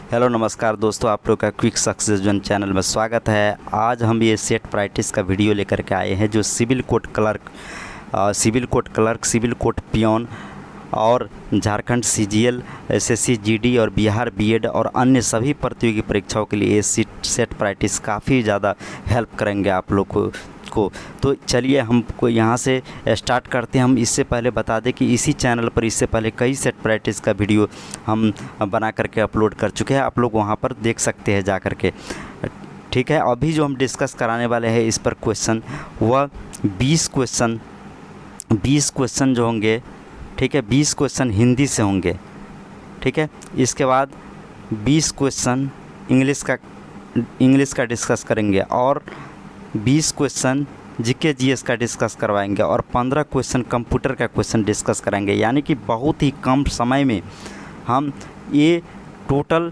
Hello नमस्कार दोस्तों, आप लोग का क्विक सक्सेस जोन चैनल में स्वागत है। आज हम ये सेट प्रैक्टिस का वीडियो लेकर के आए हैं जो civil court clerk, civil court peon और झारखंड सीजीएल, एसएससी जीडी और बिहार बीएड और अन्य सभी प्रतियोगी परीक्षाओं के लिए ये सेट प्रैक्टिस काफ़ी ज़्यादा हेल्प करेंगे आप लोग को। तो चलिए हमको यहाँ से स्टार्ट करते हैं। हम इससे पहले बता दें कि इसी चैनल पर इससे पहले कई सेट प्रैक्टिस का वीडियो हम बना करके अपलोड कर चुके हैं, आप लोग वहाँ पर देख सकते हैं जा करके। ठीक है, अभी जो हम डिस्कस कराने वाले हैं इस पर क्वेश्चन, वह 20 क्वेश्चन जो होंगे, ठीक है, 20 क्वेश्चन हिंदी से होंगे। ठीक है, इसके बाद 20 क्वेश्चन इंग्लिश का डिस्कस करेंगे और 20 क्वेश्चन जीके जीएस का डिस्कस करवाएंगे और 15 क्वेश्चन कंप्यूटर का क्वेश्चन डिस्कस कराएंगे। यानी कि बहुत ही कम समय में हम ये टोटल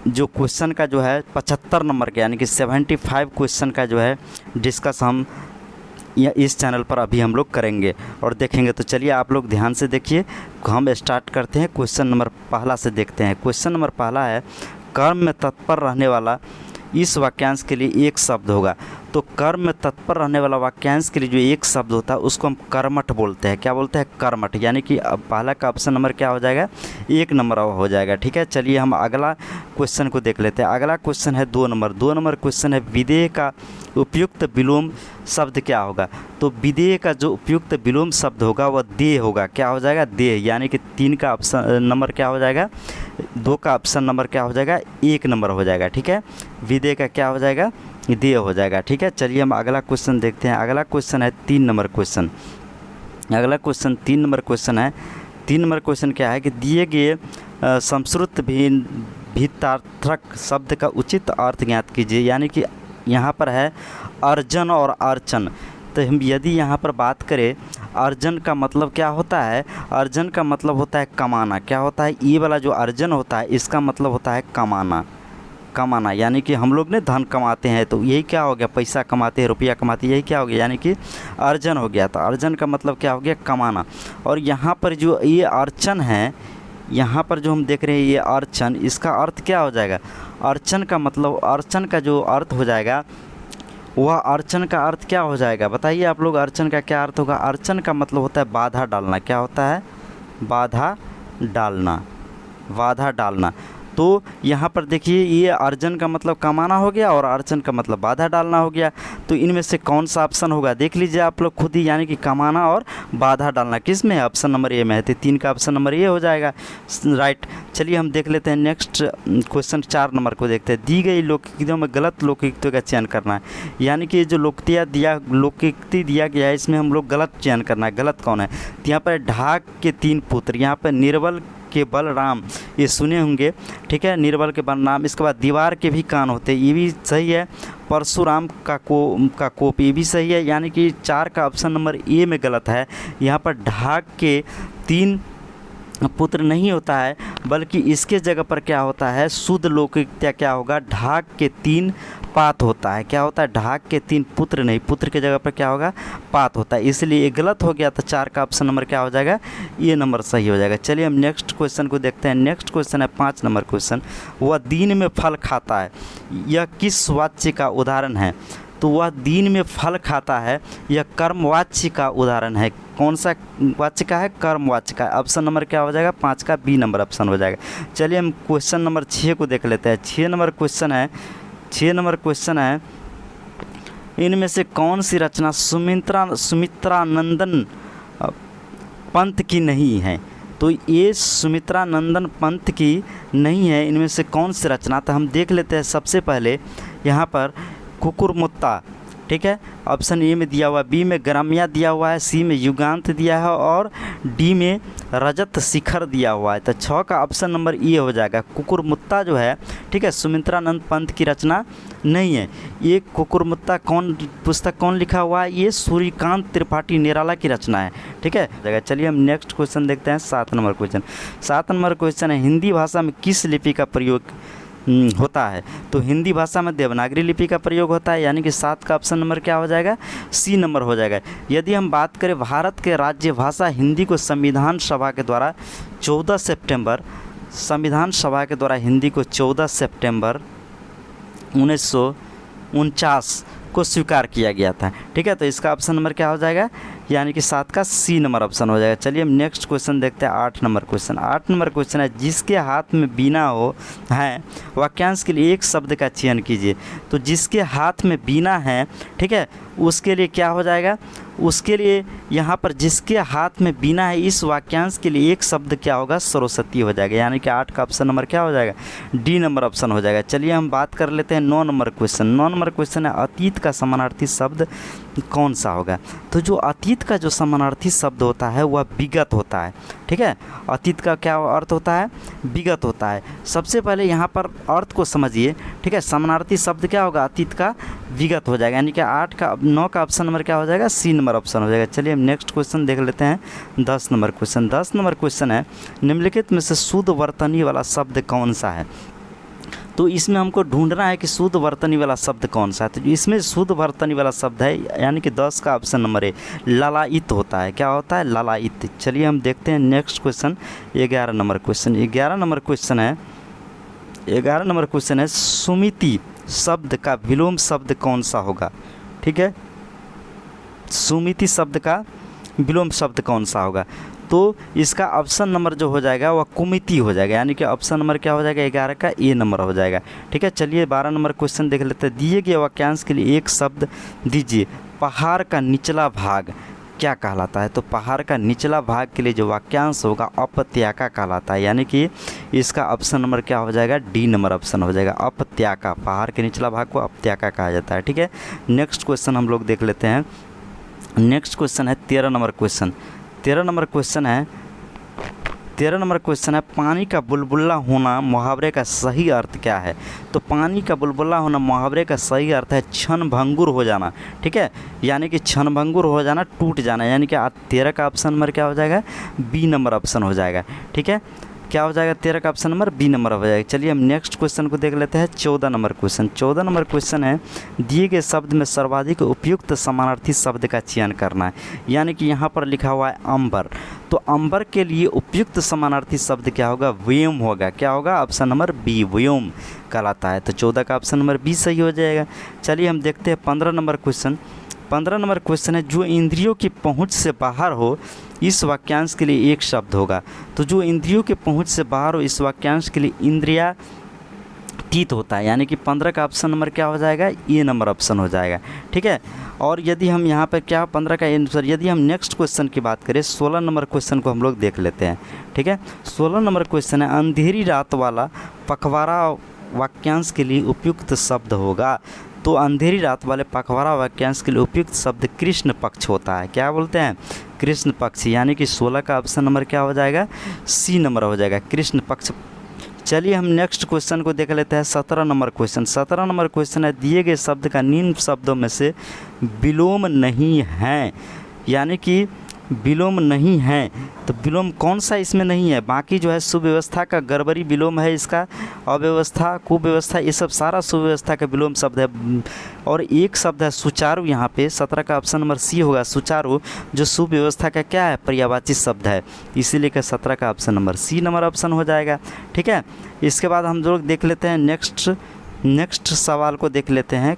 जो क्वेश्चन का जो है 75 नंबर के यानी कि 75 क्वेश्चन का जो है डिस्कस हम इस चैनल पर अभी हम लोग करेंगे और देखेंगे। तो चलिए आप लोग ध्यान से देखिए, हम स्टार्ट करते हैं। क्वेश्चन नंबर पहला से देखते हैं। क्वेश्चन नंबर पहला है, कर्म में तत्पर रहने वाला इस वाक्यांश के लिए एक शब्द होगा। तो कर्म में तत्पर रहने वाला वाक्यांश के लिए जो एक शब्द होता है उसको हम कर्मठ बोलते हैं। क्या बोलते हैं? कर्मठ। यानी कि अब पहला का ऑप्शन नंबर क्या हो जाएगा? 1 नंबर हो जाएगा। ठीक है, चलिए हम अगला क्वेश्चन को देख लेते हैं। अगला क्वेश्चन है 2 नंबर क्वेश्चन है, विधेय का उपयुक्त विलोम शब्द क्या होगा? तो विधेय का जो उपयुक्त विलोम शब्द होगा वह देह होगा। क्या हो जाएगा? देह। यानी कि 3 का ऑप्शन नंबर क्या हो जाएगा? 2 का ऑप्शन नंबर क्या हो जाएगा? 1 नंबर हो जाएगा। ठीक है, विधेय का क्या हो जाएगा? देह हो जाएगा। ठीक है, चलिए हम अगला क्वेश्चन देखते हैं। अगला क्वेश्चन है 3 नंबर क्वेश्चन। अगला क्वेश्चन 3 नंबर क्वेश्चन है। 3 नंबर क्वेश्चन क्या है कि दिए गए संस्कृत भित्तार्थक शब्द का उचित अर्थ ज्ञात कीजिए। यानी कि यहाँ पर है अर्जन और अर्चन। तो हम यदि यहाँ पर बात करें, अर्जन का मतलब क्या होता है? अर्जन का मतलब होता है कमाना। क्या होता है? ये वाला जो अर्जन होता है इसका मतलब होता है कमाना। यानी कि हम लोग ने धन कमाते हैं, तो यही क्या हो गया? पैसा कमाते हैं, रुपया कमाते हैं, यही क्या हो गया? यानी कि अर्जन हो गया। तो अर्जन का मतलब क्या हो गया? कमाना। और यहाँ पर जो ये अर्चन है, यहाँ पर जो हम देख रहे हैं ये अर्चन, इसका अर्थ क्या हो जाएगा? अर्चन का मतलब, अर्चन का जो अर्थ हो जाएगा वह अर्चन का अर्थ क्या हो जाएगा? बताइए आप लोग, अर्चन का क्या अर्थ होगा? अर्चन का मतलब होता है बाधा डालना। क्या होता है? बाधा डालना। तो यहाँ पर देखिए, ये अर्जन का मतलब कमाना हो गया और अर्चन का मतलब बाधा डालना हो गया। तो इनमें से कौन सा ऑप्शन होगा? देख लीजिए आप लोग खुद ही। यानी कि कमाना और बाधा डालना किस में है? ऑप्शन नंबर ए में है। तो 3 का ऑप्शन नंबर ए हो जाएगा, राइट। चलिए हम देख लेते हैं नेक्स्ट क्वेश्चन 4 नंबर को देखते हैं। दी गई लोकोक्तियों में गलत लोकोक्तियों का चयन करना है। यानी कि जो लोकोक्ति दिया गया है इसमें हम लोग गलत चयन करना है। गलत कौन है? तो यहाँ पर ढाक के 3 पुत्र, यहाँ पर निर्बल के बलराम, ये सुने होंगे। ठीक है, निर्बल के बलराम। इसके बाद दीवार के भी कान होते, ये भी सही है। परशुराम का कोप, ये भी सही है। यानी कि 4 का ऑप्शन नंबर ए में गलत है। यहाँ पर ढाक के 3 पुत्र नहीं होता है, बल्कि इसके जगह पर क्या होता है? शुद्ध लोकोक्ति क्या होगा? ढाक के 3 पात होता है। क्या होता है? ढाक के 3 पुत्र नहीं, पुत्र के जगह पर क्या होगा? पात होता है। इसलिए ये गलत हो गया। तो 4 का ऑप्शन नंबर क्या हो जाएगा? ये नंबर सही हो जाएगा। चलिए हम नेक्स्ट क्वेश्चन को देखते हैं। नेक्स्ट क्वेश्चन है 5 नंबर क्वेश्चन। वह दिन में फल खाता है, यह किस वाच्य का उदाहरण है? तो वह दिन में फल खाता है, यह कर्मवाच्य का उदाहरण है। कौन सा वाच्य का है? कर्मवाच्य का। ऑप्शन नंबर क्या हो जाएगा? 5 का बी नंबर ऑप्शन हो जाएगा। चलिए हम क्वेश्चन नंबर 6 को देख लेते हैं। 6 नंबर क्वेश्चन है, इनमें से कौन सी रचना सुमित्रानंदन पंत की नहीं है? तो ये सुमित्रानंदन पंत की नहीं है। इनमें से कौन सी रचना? तो हम देख लेते हैं। सबसे पहले यहाँ पर कुकुरमुत्ता, ठीक है, ऑप्शन ए में दिया हुआ, बी में ग्राम्या दिया हुआ है, सी में युगांत दिया है और डी में रजत शिखर दिया हुआ है। तो 6 का ऑप्शन नंबर ए हो जाएगा। कुकुरमुत्ता जो है, ठीक है, सुमित्रानंद पंत की रचना नहीं है। ये कुकुरमुत्ता पुस्तक कौन लिखा हुआ है? ये सूर्यकांत त्रिपाठी निराला की रचना है। ठीक है, चलिए हम नेक्स्ट क्वेश्चन देखते हैं। 7 नंबर क्वेश्चन। 7 नंबर क्वेश्चन है, हिंदी भाषा में किस लिपि का प्रयोग होता है? तो हिंदी भाषा में देवनागरी लिपि का प्रयोग होता है। यानी कि 7 का ऑप्शन नंबर क्या हो जाएगा? सी नंबर हो जाएगा। यदि हम बात करें भारत के राज्य भाषा हिंदी को संविधान सभा के द्वारा 14 सितंबर संविधान सभा के द्वारा हिंदी को 14 सितंबर 1949 को स्वीकार किया गया था। ठीक है, तो इसका ऑप्शन नंबर क्या हो जाएगा, यानी कि 7 का सी नंबर ऑप्शन हो जाएगा। चलिए हम नेक्स्ट क्वेश्चन देखते हैं 8 नंबर क्वेश्चन। 8 नंबर क्वेश्चन है, जिसके हाथ में बीना हो है वाक्यांश के लिए एक शब्द का चयन कीजिए। तो जिसके हाथ में बीना है, ठीक है, उसके लिए क्या हो जाएगा, उसके लिए यहाँ पर जिसके हाथ में बीना है इस वाक्यांश के लिए एक शब्द क्या होगा, सरस्वती हो जाएगा, यानी कि 8 का ऑप्शन नंबर क्या हो जाएगा, डी नंबर ऑप्शन हो जाएगा। चलिए हम बात कर लेते हैं 9 नंबर क्वेश्चन। 9 नंबर क्वेश्चन है, अतीत का समानार्थी शब्द कौन सा होगा। तो जो अतीत का जो समानार्थी शब्द होता है वह विगत होता है। ठीक है, अतीत का क्या अर्थ होता है, विगत होता है। सबसे पहले यहाँ पर अर्थ को समझिए। ठीक है, समानार्थी शब्द क्या होगा, अतीत का विगत हो जाएगा, यानी कि 9 का ऑप्शन नंबर क्या हो जाएगा, सी नंबर ऑप्शन हो जाएगा। चलिए हम नेक्स्ट क्वेश्चन देख लेते हैं 10 नंबर क्वेश्चन। 10 नंबर क्वेश्चन है, निम्नलिखित में से शुद्ध वर्तनी वाला शब्द कौन सा है। तो इसमें हमको ढूंढना है कि शुद्ध वर्तनी वाला शब्द कौन सा है। तो इसमें शुद्ध वर्तनी वाला शब्द है, यानी कि 10 का ऑप्शन नंबर है, ललायित होता है। क्या होता है, ललायित। चलिए हम देखते हैं next question 11 number question. 11 number question है, 11 नंबर क्वेश्चन है, सुमिति शब्द का विलोम शब्द कौन सा होगा। ठीक है, सुमिति शब्द का विलोम शब्द कौन सा होगा। तो इसका ऑप्शन नंबर जो हो जाएगा वह कुमिति हो जाएगा, यानी कि ऑप्शन नंबर क्या हो जाएगा, 11 का ए नंबर हो जाएगा। ठीक है, चलिए 12 नंबर क्वेश्चन देख लेते हैं। दिए गए वाक्यांश के लिए एक शब्द दीजिए। पहाड़ का निचला भाग क्या कहलाता है। तो पहाड़ का निचला भाग के लिए जो वाक्यांश होगा अपत्याका कहलाता है, यानी कि इसका ऑप्शन नंबर क्या हो जाएगा, डी नंबर ऑप्शन हो जाएगा, अपत्याका। पहाड़ के निचला भाग को अपत्याका कहा जाता है। ठीक है, नेक्स्ट क्वेश्चन हम लोग देख लेते हैं। नेक्स्ट क्वेश्चन है 13 नंबर क्वेश्चन। 13 नंबर क्वेश्चन है, 13 नंबर क्वेश्चन है, पानी का बुलबुला होना मुहावरे का सही अर्थ क्या है। तो पानी का बुलबुला होना मुहावरे का सही अर्थ है क्षणभंगुर हो जाना। ठीक है, यानी कि क्षणभंगुर हो जाना, टूट जाना, यानी कि 13 का ऑप्शन नंबर क्या हो जाएगा, बी नंबर ऑप्शन हो जाएगा। ठीक है, क्या हो जाएगा, 13 का ऑप्शन नंबर बी नंबर हो जाएगा। चलिए हम नेक्स्ट क्वेश्चन को देख लेते हैं 14 नंबर क्वेश्चन। 14 नंबर क्वेश्चन है, दिए गए शब्द में सर्वाधिक उपयुक्त समानार्थी शब्द का चयन करना है, यानी कि यहाँ पर लिखा हुआ है अंबर। तो अंबर के लिए उपयुक्त समानार्थी शब्द क्या होगा, व्योम होगा। क्या होगा, ऑप्शन नंबर बी, व्योम कहलाता है। तो 14 का ऑप्शन नंबर बी सही हो जाएगा। चलिए हम देखते हैं 15 नंबर क्वेश्चन। 15 नंबर क्वेश्चन है, जो इंद्रियों की पहुंच से बाहर हो इस वाक्यांश के लिए एक शब्द होगा। तो जो इंद्रियों के पहुंच से बाहर हो इस वाक्यांश के लिए इंद्रियातीत होता है, यानी कि 15 का ऑप्शन नंबर क्या हो जाएगा, ए नंबर ऑप्शन हो जाएगा। ठीक है, और यदि हम यहाँ पर क्या 15 का आंसर, यदि हम नेक्स्ट क्वेश्चन की बात करें 16 नंबर क्वेश्चन को हम लोग देख लेते हैं। ठीक है, 16 नंबर क्वेश्चन है, अंधेरी रात वाला पखवाड़ा वाक्यांश के लिए उपयुक्त शब्द होगा। तो अंधेरी रात वाले पखवाड़ा वाक्यांश के लिए उपयुक्त शब्द कृष्ण पक्ष होता है। क्या बोलते हैं, कृष्ण पक्ष, यानी कि 16 का ऑप्शन नंबर क्या हो जाएगा, सी नंबर हो जाएगा, कृष्ण पक्ष। चलिए हम नेक्स्ट क्वेश्चन को देख लेते हैं 17 नंबर क्वेश्चन। 17 नंबर क्वेश्चन है, दिए गए शब्द का निम्न शब्दों में से विलोम नहीं है, यानी कि विलोम नहीं है। तो विलोम कौन सा इसमें नहीं है, बाकी जो है सुव्यवस्था का गड़बड़ी विलोम है, इसका अव्यवस्था, कुव्यवस्था, ये सब सारा सुव्यवस्था का विलोम शब्द है। और एक शब्द है सुचारू, यहाँ पे 17 का ऑप्शन नंबर सी होगा, सुचारू, जो सुव्यवस्था का क्या है, पर्यायवाची शब्द है, इसीलिए का 17 का option number C number option हो जाएगा। ठीक है, इसके बाद हम लोग देख लेते हैं नेक्स्ट सवाल को देख लेते हैं।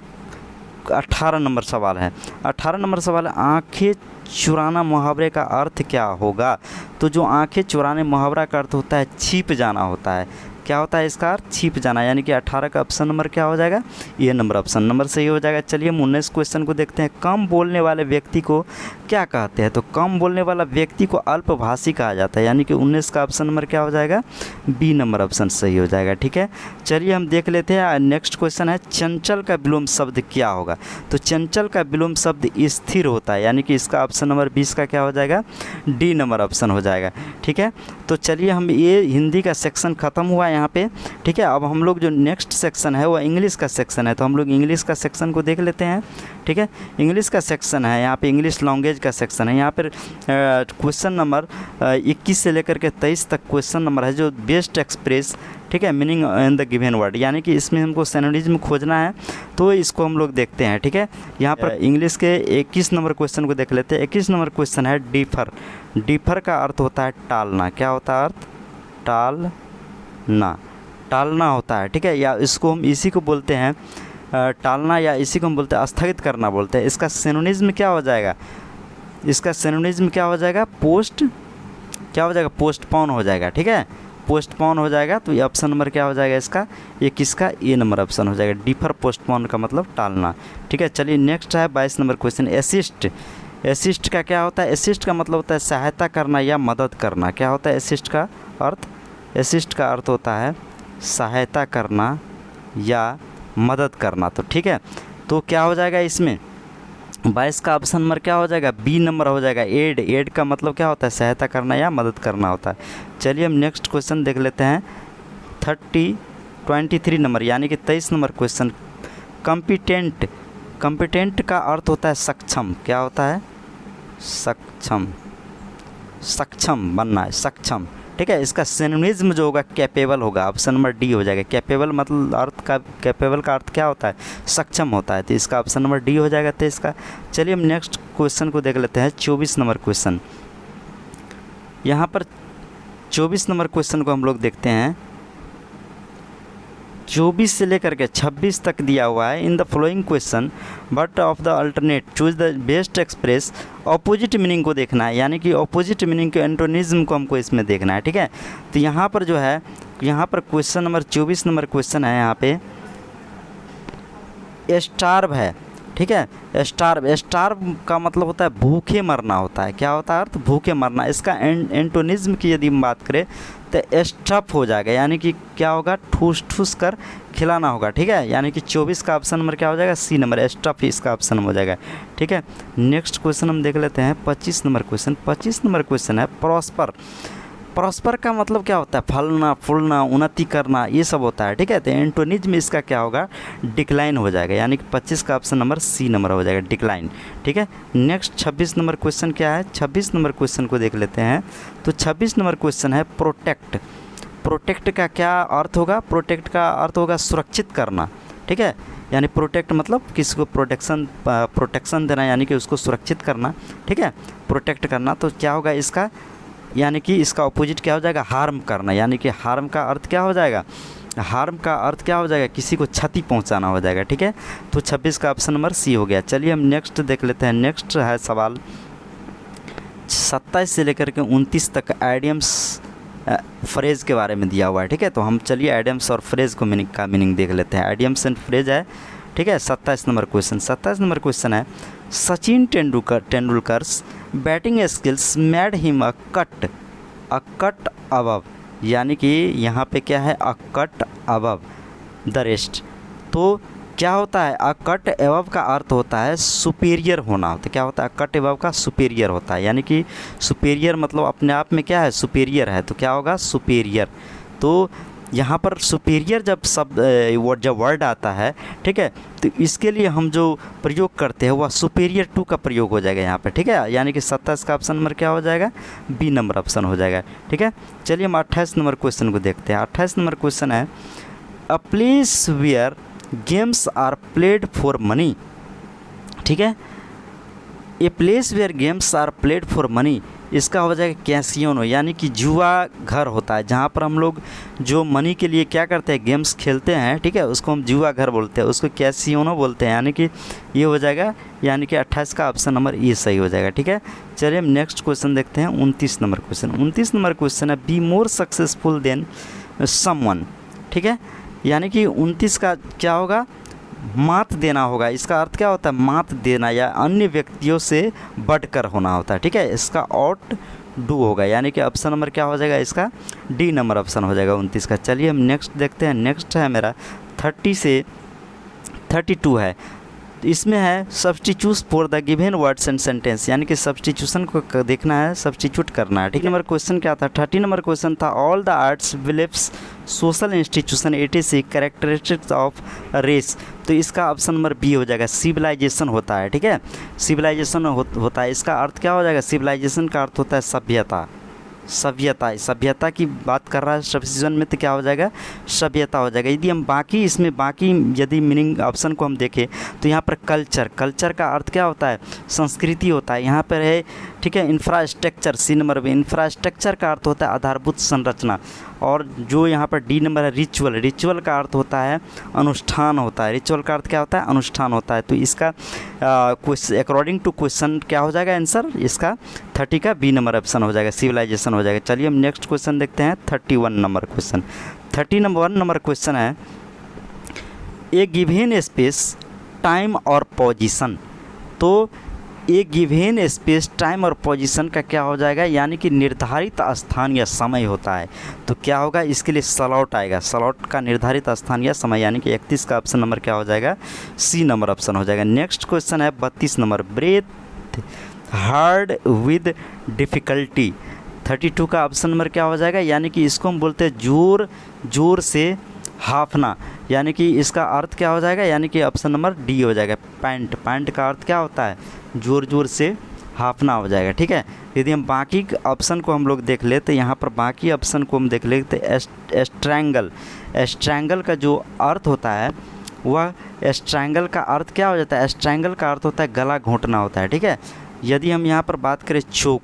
18 नंबर सवाल है। 18 नंबर सवाल है, आँखें चुराना मुहावरे का अर्थ क्या होगा। तो जो आंखें चुराने मुहावरा का अर्थ होता है छिप जाना होता है। क्या होता है इसका अर्थ, छिप जाना, यानी कि 18 का ऑप्शन नंबर क्या हो जाएगा, ये नंबर ऑप्शन नंबर सही हो जाएगा। चलिए हम 19 क्वेश्चन को देखते हैं। कम बोलने वाले व्यक्ति को क्या कहते हैं। तो कम बोलने वाला व्यक्ति को अल्पभाषी कहा जाता है, यानी कि 19 का ऑप्शन नंबर क्या हो जाएगा, बी नंबर ऑप्शन सही हो जाएगा। ठीक है, चलिए हम देख लेते हैं नेक्स्ट क्वेश्चन है, चंचल का विलोम शब्द क्या होगा। तो चंचल का विलोम शब्द स्थिर होता है, यानी कि इसका ऑप्शन नंबर 20 का क्या हो जाएगा, डी नंबर ऑप्शन हो जाएगा। ठीक है, तो चलिए हम ये हिंदी का सेक्शन ख़त्म हुआ यहाँ पे। ठीक है, अब हम लोग जो नेक्स्ट सेक्शन है वो इंग्लिश का सेक्शन है, तो हम लोग इंग्लिश का सेक्शन को देख लेते हैं। ठीक है, इंग्लिश का सेक्शन है, यहाँ पे इंग्लिश लैंग्वेज का सेक्शन है। यहाँ पर क्वेश्चन नंबर 21 से लेकर के 23 तक क्वेश्चन नंबर है, जो बेस्ट एक्सप्रेस, ठीक है, meaning in the given word, यानी कि इसमें हमको सिनोनिम्स खोजना है, तो इसको हम लोग देखते हैं। ठीक है, यहाँ पर इंग्लिश के 21 नंबर क्वेश्चन को देख लेते हैं। 21 नंबर क्वेश्चन है डिफर। डिफर का अर्थ होता है टालना। क्या होता है अर्थ, टालना। ना, टालना होता है, ठीक है। या इसको हम इसी को बोलते हैं टालना, या इसी को हम बोलते हैं स्थगित करना बोलते हैं। इसका सिनोनिज्म क्या हो जाएगा, इसका सिनोनिज्म क्या हो जाएगा, पोस्टपोन हो जाएगा, ठीक है, पोस्टपोन हो जाएगा। तो ये ऑप्शन नंबर क्या हो जाएगा इसका, ये किसका, ए नंबर ऑप्शन हो जाएगा। डिफर पोस्टपोन का मतलब टालना, ठीक है। चलिए नेक्स्ट है 22 नंबर क्वेश्चन, असिस्ट। असिस्ट का क्या होता है, असिस्ट का मतलब होता है सहायता करना या मदद करना। क्या होता है असिस्ट का अर्थ, असिस्ट का अर्थ होता है सहायता करना या मदद करना। तो ठीक है, तो क्या हो जाएगा इसमें 22 का ऑप्शन नंबर क्या हो जाएगा, बी नंबर हो जाएगा। एड, एड का मतलब क्या होता है, सहायता करना या मदद करना होता है। चलिए हम नेक्स्ट क्वेश्चन देख लेते हैं 23 नंबर यानी कि 23 नंबर क्वेश्चन। कॉम्पिटेंट, कॉम्पिटेंट का अर्थ होता है सक्षम। क्या होता है, सक्षम, सक्षम बनना है, सक्षम, ठीक है। इसका सिनोनिज्म जो होगा कैपेबल होगा, ऑप्शन नंबर डी हो जाएगा। कैपेबल मतलब अर्थ का, कैपेबल का अर्थ क्या होता है, सक्षम होता है, तो इसका ऑप्शन नंबर डी हो जाएगा 23 का। चलिए हम नेक्स्ट क्वेश्चन को देख लेते हैं 24 नंबर क्वेश्चन। यहाँ पर 24 नंबर क्वेश्चन को हम लोग देखते हैं, 24 से लेकर के 26 तक दिया हुआ है। In the following question but of the alternate choose the best express. Opposite meaning को देखना है, यानी कि ऑपोजिट मीनिंग के एंटोनिज्म को हमको इसमें देखना है, ठीक है। तो यहाँ पर जो है, यहाँ पर क्वेश्चन नंबर 24 नंबर क्वेश्चन है, यहाँ पे स्टार्व है, ठीक है। स्टार्व, स्टार्व का मतलब होता है भूखे मरना होता है। क्या होता है अर्थ, भूखे मरना। इसका एंटोनिज्म की यदि हम बात करें तो स्टफ हो जाएगा, यानी कि क्या होगा, ठूस ठूस कर खिलाना होगा, ठीक है। यानी कि 24 का ऑप्शन नंबर क्या हो जाएगा, सी नंबर, स्टफ इसका ऑप्शन हो जाएगा, ठीक है। नेक्स्ट क्वेश्चन हम देख लेते हैं 25 नंबर क्वेश्चन। 25 नंबर क्वेश्चन है प्रॉस्पर। प्रॉस्पर का मतलब क्या होता है, फलना फूलना, उन्नति करना, ये सब होता है, ठीक है। तो एंटोनिज्म इसका क्या होगा, डिक्लाइन हो जाएगा, यानी कि 25 का ऑप्शन नंबर सी नंबर हो जाएगा, डिक्लाइन, ठीक है। नेक्स्ट 26 नंबर क्वेश्चन क्या है, 26 नंबर क्वेश्चन को देख लेते हैं। तो 26 नंबर क्वेश्चन है प्रोटेक्ट। प्रोटेक्ट का क्या अर्थ होगा, प्रोटेक्ट का अर्थ होगा सुरक्षित करना, ठीक है। यानी प्रोटेक्ट मतलब किसी को प्रोटेक्शन देना, यानी कि उसको सुरक्षित करना, ठीक है, प्रोटेक्ट करना। तो क्या होगा इसका, यानी कि इसका अपोजिट क्या हो जाएगा, हार्म करना, यानी कि हार्म का अर्थ क्या हो जाएगा, हार्म का अर्थ क्या हो जाएगा, किसी को क्षति पहुंचाना हो जाएगा, ठीक है। तो 26 का ऑप्शन नंबर सी हो गया। चलिए हम नेक्स्ट देख लेते हैं। नेक्स्ट है सवाल 27 से लेकर के 29 तक आइडियम्स फ्रेज के बारे में दिया हुआ है, ठीक है। तो हम चलिए आइडियम्स और फ्रेज को मीनिंग देख लेते हैं। आइडियम्स एंड फ्रेज है, ठीक है। 27 नंबर क्वेश्चन, 27 नंबर क्वेश्चन है Sachin Tendulkar's batting skills made him a cut above, यानी कि यहाँ पे क्या है, अ कट अबव द रेस्ट। तो क्या होता है, अ कट एबव का अर्थ होता है सुपीरियर होना। तो क्या होता है, कट एबव का सुपीरियर होता है, यानी कि सुपीरियर मतलब अपने आप में क्या है, सुपीरियर है। तो क्या होगा, सुपीरियर। तो यहाँ पर सुपीरियर जब जब वर्ड आता है, ठीक है, तो इसके लिए हम जो प्रयोग करते हैं वह सुपीरियर टू का प्रयोग हो जाएगा यहाँ पर, ठीक है। यानी कि 27 का ऑप्शन नंबर क्या हो जाएगा, बी नंबर ऑप्शन हो जाएगा, ठीक है। चलिए हम 28 नंबर क्वेश्चन को देखते हैं। 28 नंबर क्वेश्चन है a place where games are played for money, ठीक है। A place where games are played for money, इसका हो जाएगा कैसिनो, यानी कि जुआ घर होता है, जहाँ पर हम लोग जो मनी के लिए क्या करते हैं, गेम्स खेलते हैं, ठीक है, उसको हम जुआ घर बोलते हैं, उसको कैसिनो बोलते हैं, यानी कि ये हो जाएगा, यानी कि 28 का ऑप्शन नंबर ए सही हो जाएगा, ठीक है। चलिए हम नेक्स्ट क्वेश्चन देखते हैं 29 नंबर क्वेश्चन। 29 नंबर क्वेश्चन है be more successful than someone, ठीक है। यानी कि 29 का क्या होगा, मात देना होगा। इसका अर्थ क्या होता है, मात देना या अन्य व्यक्तियों से बढ़कर होना होता है, ठीक है। इसका आउट डू होगा, यानी कि ऑप्शन नंबर क्या हो जाएगा इसका, डी नंबर ऑप्शन हो जाएगा 29 का। चलिए हम नेक्स्ट देखते हैं। नेक्स्ट है मेरा 30 से 32 है। इसमें है substitute for the given words and sentence, यानी कि सब्स्टिट्यूशन को देखना है, सब्स्टिट्यूट करना है, ठीक है। नंबर क्वेश्चन क्या था, 30 नंबर क्वेश्चन था all the arts believes social institution it is characteristics of race. तो इसका ऑप्शन नंबर बी हो जाएगा, सिविलाइजेशन होता है, ठीक है, सिविलाइजेशन होता है। इसका अर्थ क्या हो जाएगा, सिविलाइजेशन का अर्थ होता है सभ्यता, सभ्यता, सभ्यता की बात कर रहा है सब्स्टिट्यूशन में, तो क्या हो जाएगा, सभ्यता हो जाएगा। यदि हम बाकी इसमें बाकी यदि मीनिंग ऑप्शन को हम देखें तो यहाँ पर कल्चर, कल्चर का अर्थ क्या होता है, संस्कृति होता है। यहाँ पर है ठीक है। इंफ्रास्ट्रक्चर सी नंबर में, इंफ्रास्ट्रक्चर का अर्थ होता है आधारभूत संरचना। और जो यहाँ पर डी नंबर है रिचुअल, रिचुअल का अर्थ होता है अनुष्ठान होता है। रिचुअल का अर्थ क्या होता है? अनुष्ठान होता है। तो इसका अकॉर्डिंग टू क्वेश्चन क्या हो जाएगा आंसर इसका? 30 का बी नंबर ऑप्शन हो जाएगा, सिविलाइजेशन हो जाएगा। चलिए हम नेक्स्ट क्वेश्चन देखते हैं, 31 नंबर क्वेश्चन। 31 नंबर क्वेश्चन है, ए गिवन स्पेस टाइम और पोजीशन। तो ए गिवन स्पेस टाइम और पोजीशन का क्या हो जाएगा? यानी कि निर्धारित स्थान या समय होता है। तो क्या होगा इसके लिए? स्लॉट आएगा। स्लॉट का निर्धारित स्थान या समय, यानी कि 31 का ऑप्शन नंबर क्या हो जाएगा? सी नंबर ऑप्शन हो जाएगा। नेक्स्ट क्वेश्चन है 32 number, breath hard with difficulty. 32 का ऑप्शन नंबर क्या हो जाएगा? यानी कि इसको हम बोलते हैं जोर जोर से हाफना, यानी कि इसका अर्थ क्या हो जाएगा? यानी कि ऑप्शन नंबर डी हो जाएगा, पैंट। पैंट का अर्थ क्या होता है? जोर जोर से हाफना हो जाएगा, ठीक है। यदि हम बाकी ऑप्शन को हम लोग देख ले तो यहाँ पर बाकी ऑप्शन को हम देख ले तो स्ट्रैंगल, स्ट्रैंगल का जो अर्थ होता है वह स्ट्रैंगल का अर्थ क्या हो जाता है? स्ट्रैंगल का अर्थ होता है गला घोंटना होता है, ठीक है। यदि हम यहाँ पर बात करें चोक,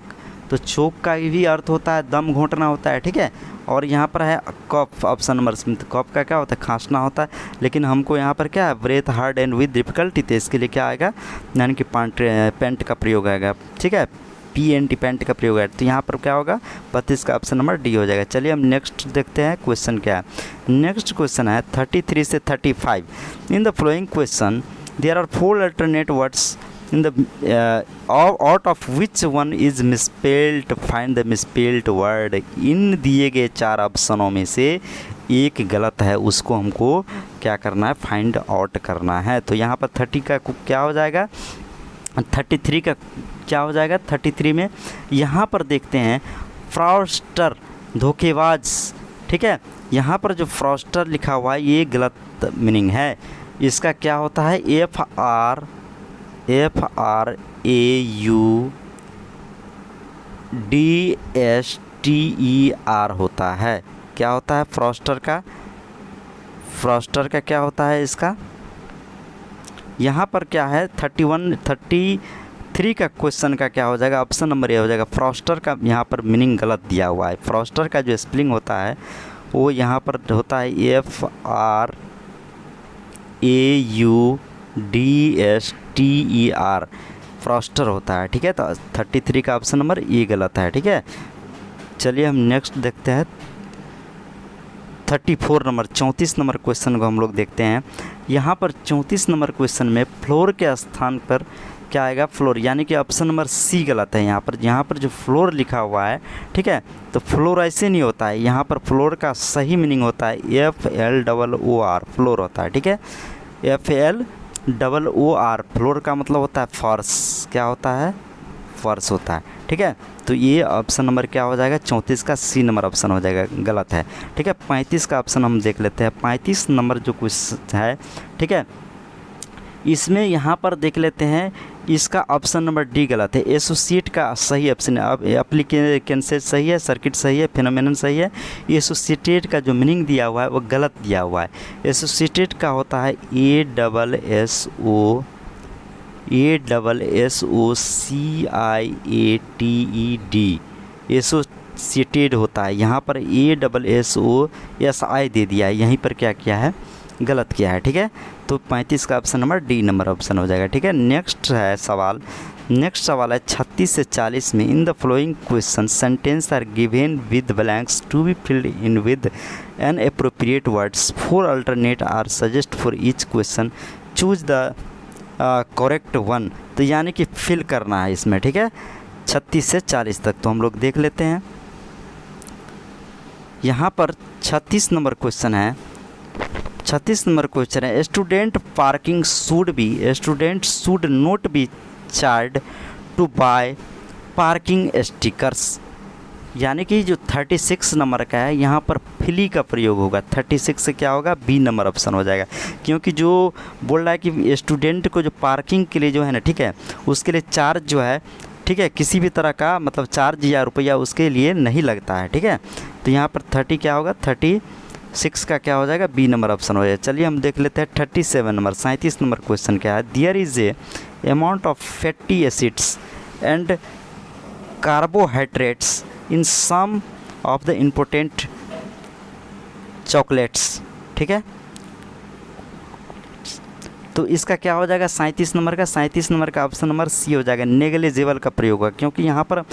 तो चोक का भी अर्थ होता है दम घोंटना होता है, ठीक है। और यहाँ पर है कफ ऑप्शन नंबर, तो कफ का क्या होता है? खांसना होता है। लेकिन हमको यहाँ पर क्या है? Breath hard and with difficulty, तो इसके लिए क्या आएगा? यानी कि पेंट का प्रयोग आएगा, ठीक है। PNT पेंट का प्रयोग है। तो यहाँ पर क्या होगा? 32 का ऑप्शन नंबर डी हो जाएगा। चलिए हम नेक्स्ट देखते हैं क्वेश्चन क्या है। नेक्स्ट क्वेश्चन है 33 से 35। In the following question there are 4 alternate words in the out of which one is misspelled, find the misspelled word। इन दिए गए 4 ऑप्शनों में से एक गलत है, उसको हमको क्या करना है? फाइंड आउट करना है। तो यहाँ पर 30 का क्या हो जाएगा? 33 का क्या हो जाएगा? 33 में यहाँ पर देखते हैं फ्रॉस्टर, धोखेबाज, ठीक है। यहाँ पर जो फ्रॉस्टर लिखा हुआ है ये गलत मीनिंग है। इसका क्या होता है? FRAUDSTER होता है। क्या होता है फ्रॉस्टर का? फ्रॉस्टर का क्या होता है इसका? यहाँ पर क्या है? 33 का क्वेश्चन का क्या हो जाएगा? ऑप्शन नंबर ए हो जाएगा। फ्रॉस्टर का यहाँ पर मीनिंग गलत दिया हुआ है। फ्रॉस्टर का जो स्पेलिंग होता है वो यहाँ पर होता है FRAUDSTER, फ्रॉस्टर होता है, ठीक है। तो 33 का ऑप्शन नंबर ए गलत है, ठीक है। चलिए हम नेक्स्ट देखते हैं 34 नंबर, 34 नंबर क्वेश्चन को हम लोग देखते हैं। यहाँ पर 34 नंबर क्वेश्चन में फ्लोर के स्थान पर क्या आएगा? फ्लोर, यानी कि ऑप्शन नंबर सी गलत है। यहाँ पर जो फ्लोर लिखा हुआ है, ठीक है, तो फ्लोर ऐसे नहीं होता है। यहाँ पर फ्लोर का सही मीनिंग होता है FLOOR, फ्लोर होता है, ठीक है। FLOOR, फ्लोर का मतलब होता है फर्श। क्या होता है? फर्श होता है, ठीक है। तो ये ऑप्शन नंबर क्या हो जाएगा? 34 का सी नंबर ऑप्शन हो जाएगा, गलत है, ठीक है। 35 का ऑप्शन हम देख लेते हैं। 35 नंबर जो क्वेश्चन है, ठीक है, इसमें यहाँ पर देख लेते हैं इसका ऑप्शन नंबर डी गलत है। एसोसिएट का सही ऑप्शन है। अब एप्लीकेशन सही है, सर्किट सही है, फिनोमेनन सही है। एसोसिएटेड का जो मीनिंग दिया हुआ है वो गलत दिया हुआ है। एसोसिएटेड का होता है ASSOCIATED, एसोसिएटेड होता है। यहाँ पर ASSOSI दे दिया है, यहीं पर क्या किया है? गलत किया है, ठीक है। तो 35 का option number D number option हो जाएगा, ठीक है। नेक्स्ट है सवाल, नेक्स्ट सवाल है 36 से 40 में। In the following question sentence are given with blanks to be filled in with an appropriate words. 4 alternate are suggest for each question, choose the correct one. तो यानी कि फिल करना है इसमें, ठीक है, 36 से 40 तक। तो हम लोग देख लेते हैं। यहाँ पर 36 नंबर क्वेश्चन है। 36 नंबर क्वेश्चन है, student parking should be, student should not be charge to buy parking stickers. यानी कि जो 36 नंबर का है यहाँ पर फिली का प्रयोग होगा। 36 से क्या होगा? बी नंबर ऑप्शन हो जाएगा, क्योंकि जो बोल रहा है कि स्टूडेंट को जो पार्किंग के लिए जो है ना, ठीक है, उसके लिए चार्ज जो है, ठीक है, किसी भी तरह का मतलब चार्ज या रुपया उसके लिए नहीं लगता है, ठीक है। तो यहाँ पर 30 क्या होगा? 36 का क्या हो जाएगा? बी नंबर ऑप्शन हो जाएगा। चलिए हम देख लेते हैं 37 नंबर, 37 नंबर क्वेश्चन क्या है। There is a amount of fatty acids and carbohydrates in some of the important chocolates. ठीक है, तो इसका क्या हो जाएगा 37 नंबर का, 37 नंबर का ऑप्शन नंबर सी हो जाएगा, नेग्लिजिबल का प्रयोग होगा। क्योंकि यहाँ पर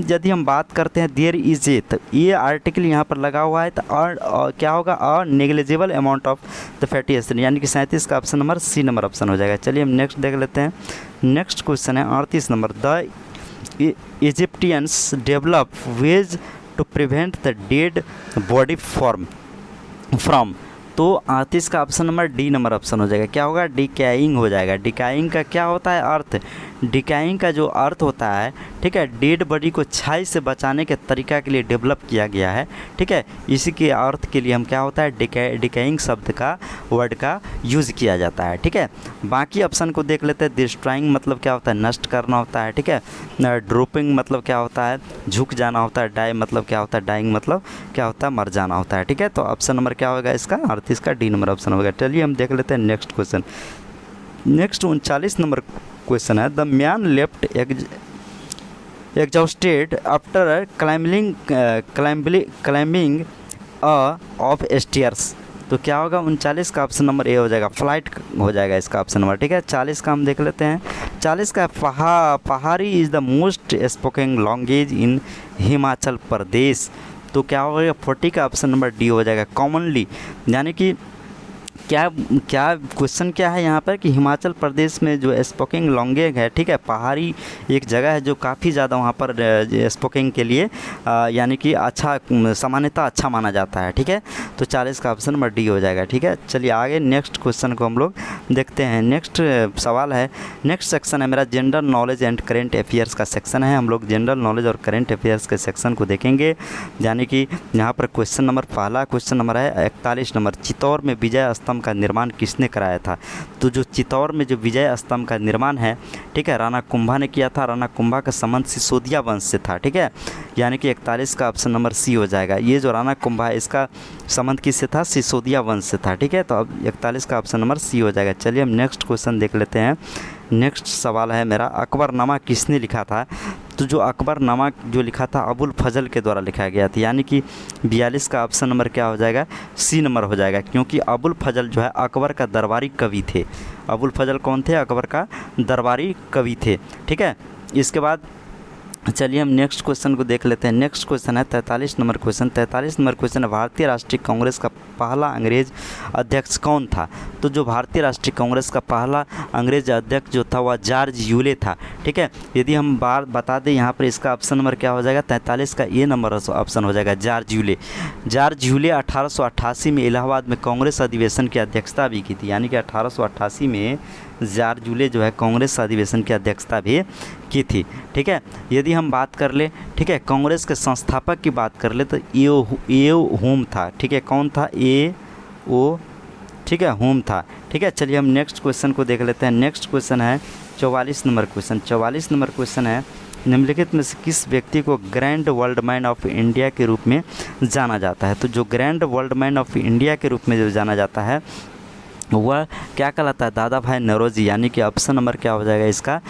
यदि हम बात करते हैं देयर इज ए, तो ये आर्टिकल यहाँ पर लगा हुआ है, तो और क्या होगा, और negligible amount of the fatty acid, यानी कि 37 का option number C number option हो जाएगा। चलिए हम नेक्स्ट देख लेते हैं। नेक्स्ट क्वेश्चन है 38 number, the Egyptians develop ways to prevent the dead body from, तो 38 का option number D number option हो जाएगा। क्या होगा, डिकाइंग हो जाएगा। डिकाइंग का क्या होता है अर्थ, डिकाइंग का जो अर्थ होता है, ठीक है, डेड बॉडी को छाई से बचाने के तरीका के लिए डेवलप किया गया है। ठीक है, इसी के अर्थ के लिए हम क्या होता है, डिकाइंग शब्द का वर्ड का यूज़ किया जाता है। ठीक है, बाकी ऑप्शन को देख लेते हैं। डिस्ट्रॉइंग मतलब क्या होता है, नष्ट करना होता है। ठीक है, ड्रॉपिंग मतलब क्या होता है, झुक जाना होता है। डाई मतलब क्या होता है, डाइंग मतलब क्या होता है, मर जाना होता है। ठीक है, तो ऑप्शन नंबर क्या होगा इसका, 38 का डी नंबर ऑप्शन होगा। चलिए हम देख लेते हैं next question. Next 39 number question है, the man left exhausted after climbing of stairs, तो क्या होगा 39 का ऑप्शन नंबर ए हो जाएगा, फ्लाइट हो जाएगा इसका ऑप्शन नंबर। ठीक है, 40 का हम देख लेते हैं। 40 का Pahari is the most spoken language in Himachal Pradesh, तो क्या होगा 40 का ऑप्शन नंबर डी हो जाएगा, कॉमनली, यानी कि क्या क्वेश्चन क्या है यहाँ पर कि हिमाचल प्रदेश में जो स्पोकिंग लैंग्वेज है, ठीक है, पहाड़ी एक जगह है जो काफ़ी ज़्यादा वहाँ पर स्पोकिंग के लिए यानी कि अच्छा, सामान्यतः अच्छा माना जाता है। ठीक है, तो 40 का ऑप्शन नंबर डी हो जाएगा। ठीक है, चलिए आगे नेक्स्ट क्वेश्चन को हम लोग देखते हैं। नेक्स्ट सवाल है, नेक्स्ट सेक्शन है मेरा general knowledge and current affairs का सेक्शन है। हम लोग जनरल नॉलेज और करेंट अफेयर्स के सेक्शन को देखेंगे, यानी कि यहाँ पर क्वेश्चन नंबर, पहला क्वेश्चन नंबर है 41 नंबर, चित्तौड़ में विजय स्तंभ का निर्माण किसने कराया था, तो जो चित्तौड़ में जो विजय स्तंभ का निर्माण है, ठीक है, राणा कुंभा ने किया था। राणा कुंभा का संबंध सिसोदिया वंश से था। ठीक है, यानी कि 41 का ऑप्शन नंबर सी हो जाएगा। ये जो राणा कुंभा है इसका संबंध किससे था, सिसोदिया वंश से था। ठीक है, तो अब 41 का ऑप्शन नंबर सी हो जाएगा। चलिए हम नेक्स्ट क्वेश्चन देख लेते हैं। नेक्स्ट सवाल है मेरा, अकबरनामा किसने लिखा था, तो जो अकबरनामा जो लिखा था अबुल फजल के द्वारा लिखा गया था, यानी कि 42 का ऑप्शन नंबर क्या हो जाएगा, सी नंबर हो जाएगा। क्योंकि अबुल फजल जो है अकबर का दरबारी कवि थे। अबुल फजल कौन थे, अकबर का दरबारी कवि थे। ठीक है, इसके बाद चलिए हम नेक्स्ट क्वेश्चन को देख लेते हैं। नेक्स्ट क्वेश्चन है 43 नंबर क्वेश्चन। 43 नंबर क्वेश्चन है, भारतीय राष्ट्रीय कांग्रेस का पहला अंग्रेज अध्यक्ष कौन था, तो जो भारतीय राष्ट्रीय कांग्रेस का पहला अंग्रेज अध्यक्ष जो था वह जॉर्ज यूले था। ठीक है, यदि हम बार बता दें यहाँ पर इसका ऑप्शन नंबर क्या हो जाएगा, 43 का ए नंबर ऑप्शन हो जाएगा, जॉर्ज यूले। जॉर्ज यूले 1888 में इलाहाबाद में कांग्रेस अधिवेशन की अध्यक्षता भी की थी, यानी कि 1888 में जॉर्ज यूले जो है कांग्रेस अधिवेशन की अध्यक्षता भी की थी। ठीक है, यदि हम बात कर ले, ठीक है, कांग्रेस के संस्थापक की बात कर ले तो ए होम था। ठीक है, कौन था, ए ओ, ठीक है, होम था। ठीक है, चलिए हम नेक्स्ट क्वेश्चन को देख लेते हैं। नेक्स्ट क्वेश्चन है 44 नंबर क्वेश्चन। 44 नंबर क्वेश्चन है, निम्नलिखित में से किस व्यक्ति को grand world man of India के रूप में जाना जाता है, तो जो grand world man of India के रूप में जो जाना जाता है वह क्या कहलाता है, दादा भाई नौरोजी, यानी कि ऑप्शन नंबर क्या हो जाएगा इसका,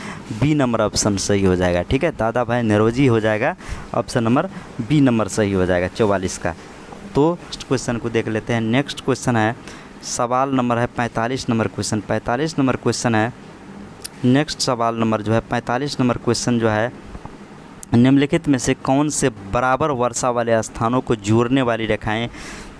बी नंबर ऑप्शन सही हो जाएगा। ठीक है, दादा भाई नौरोजी हो जाएगा, ऑप्शन नंबर बी नंबर सही हो जाएगा 44 का। तो नेक्स्ट क्वेश्चन को देख लेते हैं। नेक्स्ट क्वेश्चन है, सवाल नंबर है 45 नंबर क्वेश्चन। 45 नंबर क्वेश्चन है, नेक्स्ट सवाल नंबर जो है 45 नंबर क्वेश्चन जो है, निम्नलिखित में से कौन से बराबर वर्षा वाले स्थानों को जोड़ने वाली रेखाएं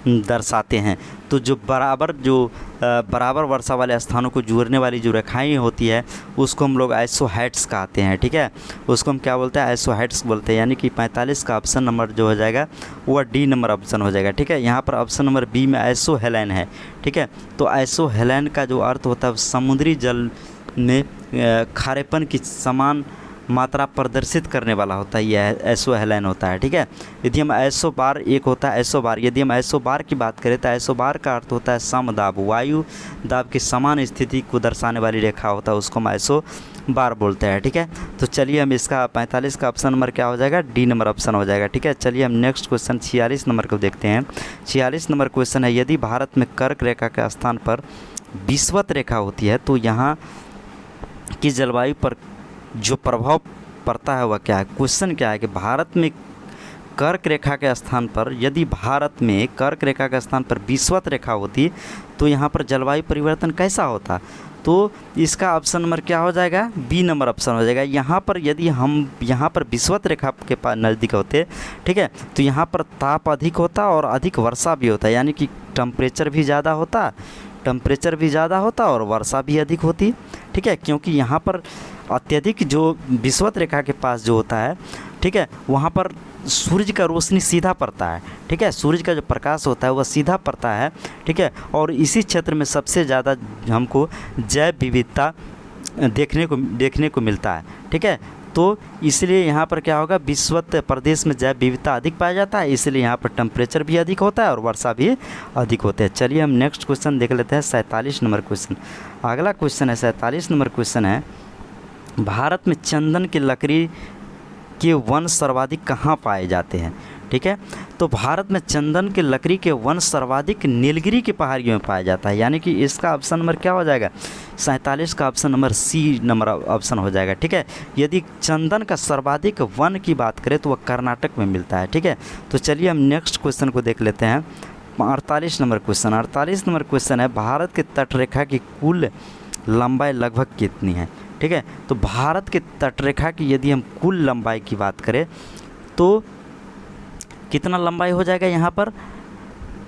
दर्शाते हैं, तो जो बराबर वर्षा वाले स्थानों को जोड़ने वाली जो रेखाएं होती है उसको हम लोग आइसोहेड्स कहते हैं। ठीक है, उसको हम क्या बोलते हैं, आइसोहेड्स बोलते हैं, यानी कि 45 का ऑप्शन नंबर जो हो जाएगा वह डी नंबर ऑप्शन हो जाएगा। ठीक है, यहाँ पर ऑप्शन नंबर बी में आइसोहेलेन है। ठीक है, तो आइसोहेलेन का जो अर्थ होता है समुद्री जल में खारेपन की समान मात्रा प्रदर्शित करने वाला होता है, यह आइसोहेलेन होता है। ठीक है, यदि हम आइसोबार एक होता है आइसोबार, यदि हम आइसोबार की बात करें तो आइसोबार का अर्थ होता है समदाब, वायु दाब की समान स्थिति को दर्शाने वाली रेखा होता है, उसको हम आइसोबार बोलते हैं। ठीक है, तो चलिए हम इसका 45 का ऑप्शन नंबर क्या हो जाएगा, डी नंबर ऑप्शन हो जाएगा। ठीक है, चलिए हम नेक्स्ट क्वेश्चन 46 नंबर को देखते हैं। 46 नंबर क्वेश्चन है, यदि भारत में कर्क रेखा के स्थान पर विषुवत रेखा होती है तो यहाँ की जलवायु पर जो प्रभाव पड़ता है वह क्या है। क्वेश्चन क्या है कि भारत में कर्क रेखा के स्थान पर, यदि भारत में कर्क रेखा के स्थान पर विषुवत रेखा होती तो यहाँ पर जलवायु परिवर्तन कैसा होता। तो इसका ऑप्शन नंबर क्या हो जाएगा, बी नंबर ऑप्शन हो जाएगा। यहाँ पर यदि हम यहाँ पर विषुवत रेखा के पास नज़दीक होते, ठीक है, तो यहाँ पर ताप अधिक होता और अधिक वर्षा भी होता, यानी कि टेम्परेचर भी ज़्यादा होता और वर्षा भी अधिक होती, ठीक है, क्योंकि यहाँ पर अत्यधिक जो विषुवत रेखा के पास जो होता है, ठीक है, वहाँ पर सूरज का रोशनी सीधा पड़ता है, ठीक है, सूरज का जो प्रकाश होता है वह सीधा पड़ता है, ठीक है, और इसी क्षेत्र में सबसे ज़्यादा हमको जैव विविधता देखने को मिलता है, ठीक है। तो इसलिए यहाँ पर क्या होगा, विषुवत प्रदेश में जैव विविधता अधिक पाया जाता है, इसलिए यहाँ पर टेम्परेचर भी अधिक होता है और वर्षा भी अधिक होते हैं। चलिए हम नेक्स्ट क्वेश्चन देख लेते हैं, 47 नंबर क्वेश्चन। अगला क्वेश्चन है 47 नंबर क्वेश्चन है, भारत में चंदन की लकड़ी के वन सर्वाधिक कहाँ पाए जाते हैं, ठीक है। तो भारत में चंदन के लकड़ी के वन सर्वाधिक नीलगिरी की पहाड़ियों में पाया जाता है, यानी कि इसका ऑप्शन नंबर क्या हो जाएगा, 47 का option number C number option हो जाएगा, ठीक है। यदि चंदन का सर्वाधिक वन की बात करें तो वह कर्नाटक में मिलता है, ठीक है। तो चलिए हम नेक्स्ट क्वेश्चन को देख लेते हैं, 48 नंबर क्वेश्चन। 48 नंबर क्वेश्चन है, भारत के तटरेखा की कुल लंबाई लगभग कितनी है, ठीक है। तो भारत के तटरेखा की यदि हम कुल लंबाई की बात करें तो कितना लंबाई हो जाएगा, यहाँ पर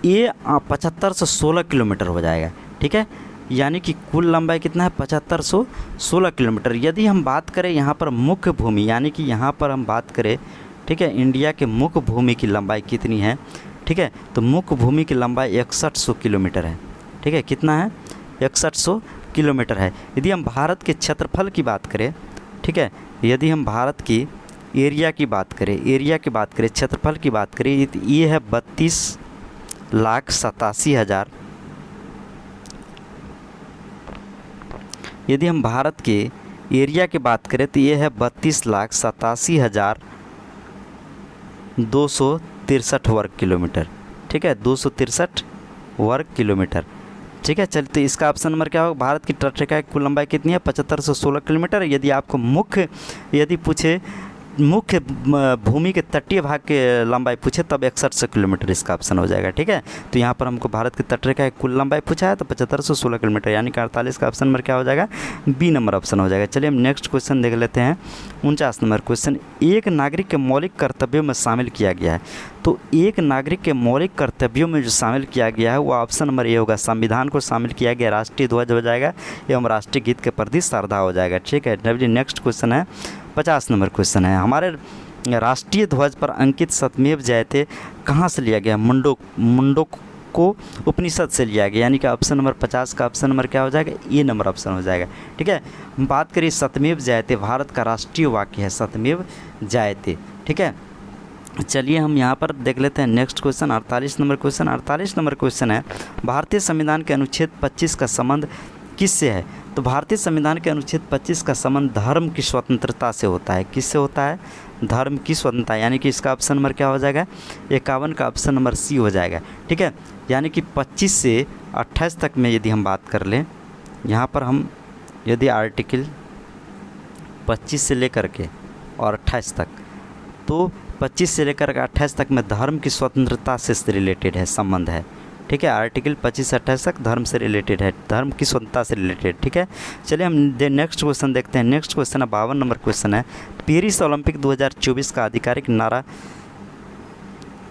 ये 7516 किलोमीटर हो जाएगा, ठीक है, यानी कि कुल लंबाई कितना है, 7516 किलोमीटर। यदि हम बात करें यहाँ पर मुख्य भूमि, यानी कि यहाँ पर हम बात करें, ठीक है, इंडिया के मुख्य भूमि की लंबाई कितनी है, ठीक है, तो मुख्य भूमि की लंबाई 6100 किलोमीटर है, ठीक है, कितना है, 6100 किलोमीटर है। यदि हम भारत के क्षेत्रफल की बात करें, ठीक है, यदि हम भारत की एरिया की बात करें, क्षेत्रफल की बात करें, तो ये है 32,87,000। यदि हम भारत के एरिया की बात करें तो ये है 32,87,263 वर्ग किलोमीटर, ठीक है, 263 वर्ग किलोमीटर, ठीक है। चलिए तो इसका ऑप्शन नंबर क्या होगा, भारत की तटरेखा की कुल लंबाई कितनी है, 7516 किलोमीटर। यदि आपको पूछे मुख्य भूमि के तटीय भाग के लंबाई पूछे तब 6100 किलोमीटर इसका ऑप्शन हो जाएगा, ठीक है। तो यहाँ पर हमको भारत की तटरेखा की कुल लंबाई पूछा है तो 7516 किलोमीटर, यानी कि 48 का ऑप्शन नंबर क्या हो जाएगा, बी नंबर ऑप्शन हो जाएगा। चलिए हम नेक्स्ट क्वेश्चन देख लेते हैं, 49 नंबर क्वेश्चन। एक नागरिक के मौलिक कर्तव्यों में शामिल किया गया है, तो एक नागरिक के मौलिक कर्तव्यों में जो शामिल किया गया है वो ऑप्शन नंबर ये होगा, संविधान को शामिल किया गया, राष्ट्रीय ध्वज हो जाएगा एवं राष्ट्रीय गीत के प्रति श्रद्धा हो जाएगा, ठीक है। नेक्स्ट क्वेश्चन है 50 नंबर क्वेश्चन है, हमारे राष्ट्रीय ध्वज पर अंकित सत्यमेव जयते कहाँ से लिया गया, मुंडोक को उपनिषद से लिया गया, यानी कि ऑप्शन नंबर 50 का ऑप्शन नंबर क्या हो जाएगा, ए नंबर ऑप्शन हो जाएगा, ठीक है। हम बात करिए सत्यमेव जयते, भारत का राष्ट्रीय वाक्य है सत्यमेव जयते, ठीक है। चलिए हम यहाँ पर देख लेते हैं next question, 48 number question. 48 number question है, भारतीय संविधान के अनुच्छेद 25 का संबंध किससे है, तो भारतीय संविधान के अनुच्छेद 25 का संबंध धर्म की स्वतंत्रता से होता है, किससे होता है, धर्म की स्वतंत्रता, यानी कि इसका ऑप्शन नंबर क्या हो जाएगा, 51 का ऑप्शन नंबर सी हो जाएगा, ठीक है। यानी कि 25 से 28 तक में यदि हम बात कर लें, यहाँ पर हम यदि आर्टिकल 25 से लेकर के और 28 तक, तो 25 से लेकर के 28 तक में धर्म की स्वतंत्रता से रिलेटेड है, संबंध है, ठीक है। आर्टिकल 25 से 28 तक धर्म से रिलेटेड है, धर्म की स्वतंत्रता से रिलेटेड, ठीक है। चलिए हम नेक्स्ट क्वेश्चन देखते हैं। नेक्स्ट क्वेश्चन है 52 नंबर क्वेश्चन है, पेरिस ओलंपिक 2024 का आधिकारिक नारा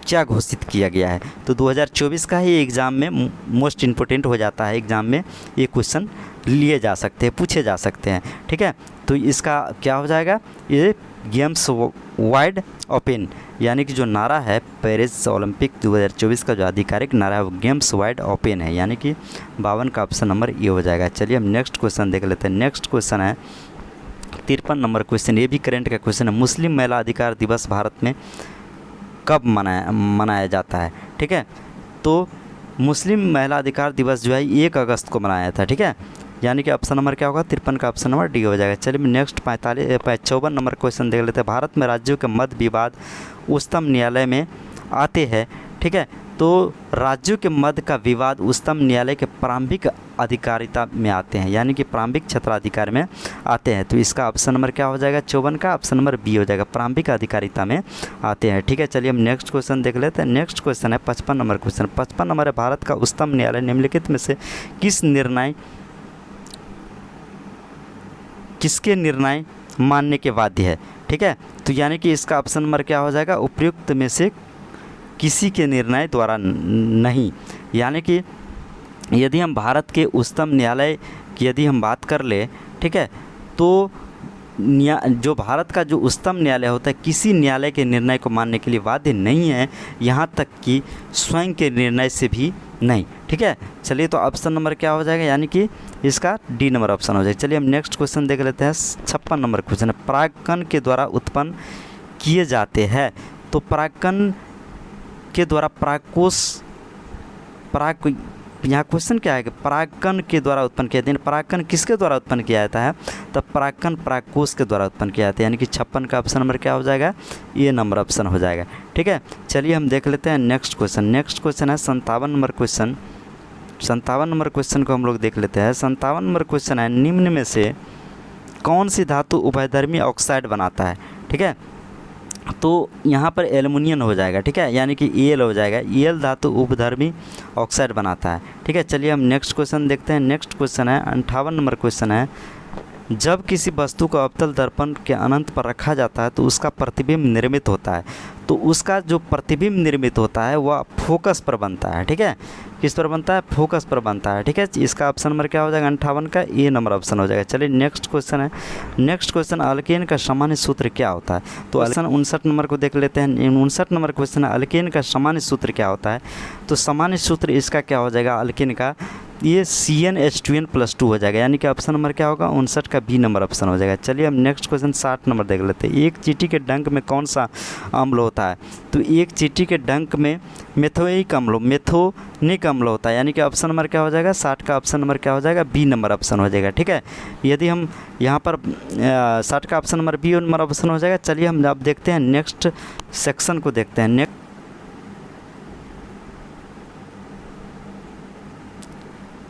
क्या घोषित किया गया है, तो 2024 का ही एग्ज़ाम में मोस्ट इम्पोर्टेंट हो जाता है, एग्ज़ाम में ये क्वेश्चन लिए जा सकते हैं, पूछे जा सकते हैं, ठीक है। तो इसका क्या हो जाएगा, ये गेम्स वाइड ओपन, यानी कि जो नारा है पेरिस ओलंपिक 2024 का जो आधिकारिक नारा है वो गेम्स वाइड ओपन है, यानी कि 52 का ऑप्शन नंबर ये हो जाएगा। चलिए हम नेक्स्ट क्वेश्चन देख लेते हैं। नेक्स्ट क्वेश्चन है 53 नंबर क्वेश्चन, ये भी करंट का क्वेश्चन है, मुस्लिम महिला अधिकार दिवस भारत में कब मनाया जाता है, ठीक है। तो मुस्लिम महिला अधिकार दिवस जो है 1 अगस्त को मनाया था, ठीक है, यानी कि ऑप्शन नंबर क्या होगा, 53 का ऑप्शन नंबर डी हो जाएगा। चलिए नेक्स्ट 54 नंबर क्वेश्चन देख लेते हैं। भारत में राज्यों के मध्य विवाद उच्चतम न्यायालय में आते हैं, ठीक है, तो राज्यों के मध्य का विवाद उच्चतम न्यायालय के प्रारंभिक अधिकारिता में आते हैं, यानी कि प्रारंभिक क्षेत्राधिकार में आते हैं। तो इसका ऑप्शन नंबर क्या हो जाएगा 54 का, ऑप्शन नंबर बी हो जाएगा, प्रारंभिक अधिकारिता में आते हैं। ठीक है, चलिए हम नेक्स्ट क्वेश्चन देख लेते हैं। नेक्स्ट क्वेश्चन है 55 नंबर क्वेश्चन। 55 नंबर है, भारत का उच्चतम न्यायालय निम्नलिखित में से किसके निर्णय मानने के बाध्य है। ठीक है, तो यानी कि इसका ऑप्शन नंबर क्या हो जाएगा, उपयुक्त में से किसी के निर्णय द्वारा नहीं। यानी कि यदि हम भारत के उच्चतम न्यायालय की यदि हम बात कर ले, ठीक है, तो जो भारत का जो उच्चतम न्यायालय होता है किसी न्यायालय के निर्णय को मानने के लिए बाध्य नहीं है, यहाँ तक कि स्वयं के निर्णय से भी नहीं। ठीक है, चलिए तो ऑप्शन नंबर क्या हो जाएगा, यानी कि इसका डी नंबर ऑप्शन हो जाएगा। चलिए हम नेक्स्ट क्वेश्चन देख लेते हैं। 56 नंबर क्वेश्चन है, परागकण के द्वारा उत्पन्न किए जाते हैं। तो परागकण के द्वारा यहाँ क्वेश्चन क्या है कि परागकण के द्वारा उत्पन्न किया जाता है। परागकण किसके द्वारा उत्पन्न किया जाता है, तो परागकण परागकोश के द्वारा उत्पन्न किया जाता है, यानी कि 56 का ऑप्शन नंबर क्या हो जाएगा, ये नंबर ऑप्शन हो जाएगा। ठीक है, चलिए हम देख लेते हैं नेक्स्ट क्वेश्चन। नेक्स्ट क्वेश्चन है 57 नंबर क्वेश्चन। 57 नंबर क्वेश्चन को हम लोग देख लेते हैं। 57 नंबर क्वेश्चन है, निम्न में से कौन सी धातु उभयधर्मी ऑक्साइड बनाता है। ठीक है, तो यहाँ पर एल्युमिनियम हो जाएगा। ठीक है, यानी कि एल हो जाएगा, एल धातु उभयधर्मी ऑक्साइड बनाता है। ठीक है, चलिए हम नेक्स्ट क्वेश्चन देखते हैं। नेक्स्ट क्वेश्चन है 58 नंबर क्वेश्चन है, जब किसी वस्तु को अवतल दर्पण के अनंत पर रखा जाता है तो उसका प्रतिबिंब निर्मित होता है। तो उसका जो प्रतिबिंब निर्मित होता है वह फोकस पर बनता है। ठीक है, किस पर बनता है, फोकस पर बनता है। ठीक है, इसका ऑप्शन नंबर क्या हो जाएगा 58 का, ए नंबर ऑप्शन हो जाएगा। चलिए नेक्स्ट क्वेश्चन है। नेक्स्ट क्वेश्चन, अल्केन का सामान्य सूत्र क्या होता है। तो क्वेश्चन 59 नंबर को देख लेते हैं। 59 नंबर क्वेश्चन है, अल्केन का सामान्य सूत्र क्या होता है। तो सामान्य सूत्र इसका क्या हो जाएगा, अल्केन का ये CnH2n+2 हो जाएगा, यानी कि ऑप्शन नंबर क्या होगा 59 का बी नंबर ऑप्शन हो जाएगा। चलिए हम नेक्स्ट क्वेश्चन 60 नंबर देख लेते हैं। एक चींटी के डंक में कौन सा अम्ल होता है। तो एक चींटी के डंक में मेथोनिक अम्ल होता है, यानी कि ऑप्शन नंबर क्या हो जाएगा 60 का ऑप्शन नंबर क्या हो जाएगा, बी नंबर ऑप्शन हो जाएगा। ठीक है, यदि हम यहाँ पर 60 का option number B number option हो जाएगा। चलिए हम अब देखते हैं नेक्स्ट सेक्शन को देखते हैं।